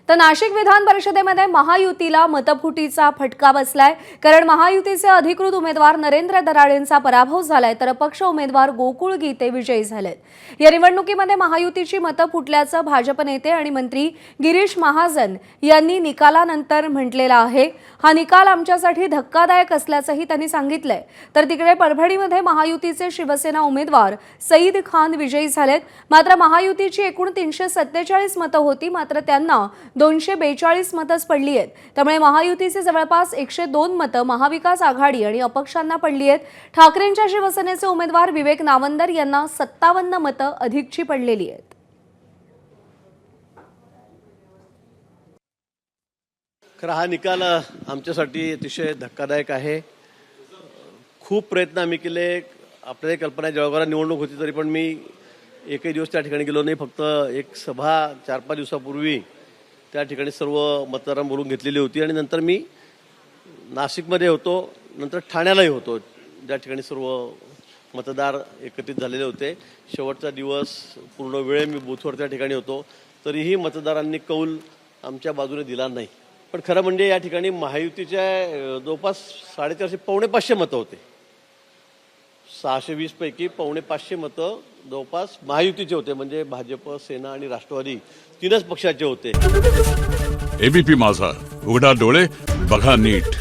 तर नाशिक विधान परिषदेमध्ये महायुतीला मतफुटीचा फटका बसलाय। कारण महायुतीचे अधिकृत उमेदवार नरेंद्र दराडेंचा पराभव झालाय, तर अपक्ष उमेदवार गोकुळ गीते विजयी झालेत। या निवडणुकीमध्ये महायुतीची मतं फुटल्याचं भाजप नेते आणि मंत्री गिरीश महाजन यांनी निकालानंतर म्हटलेलं आहे। हा निकाल आमच्यासाठी धक्कादायक असल्याचंही त्यांनी सांगितलंय। तर तिकडे परभणीमध्ये महायुतीचे शिवसेना उमेदवार सईद खान विजयी झालेत। मात्र महायुतीची एकूण 347 मतं होती, मात्र त्यांना 242 मतच पडली आहेत। त्यामुळे महायुतीचे जवळपास 102 मतं महाविकास आघाडी आणि अपक्षांना पडली आहेत। ठाकरेंच्या शिवसेनेचे उमेदवार विवेक नावंदर यांना 57 मतं अधिकची पडलेली आहेत। खरं हा निकाल आमच्यासाठी अतिशय धक्कादायक आहे। खूप प्रयत्न आम्ही केले। आपल्याला कल्पना जळगावला निवडणूक होती तरी पण मी एकही दिवस त्या ठिकाणी गेलो नाही। फक्त एक सभा 4-5 दिवसापूर्वी त्या ठिकाणी सर्व मतदारांना बोलून घेतलेली होती आणि नंतर मी नाशिकमध्ये होतो, नंतर ठाण्यालाही होतो, ज्या ठिकाणी सर्व मतदार एकत्रित झालेले होते। शेवटचा दिवस पूर्ण वेळ मी बूथवर त्या ठिकाणी होतो, तरीही मतदारांनी कौल आमच्या बाजूने दिला नाही। पण खरं म्हणजे या ठिकाणी महायुतीच्या जवळपास 450-500 मतं होते। 620 पैकी 550 मतं जवळपास महायुतीचे होते, म्हणजे भाजप, सेना आणि राष्ट्रवादी तीनच पक्षाचे होते। एबीपी माझा, उघडा डोळे बघा नीट।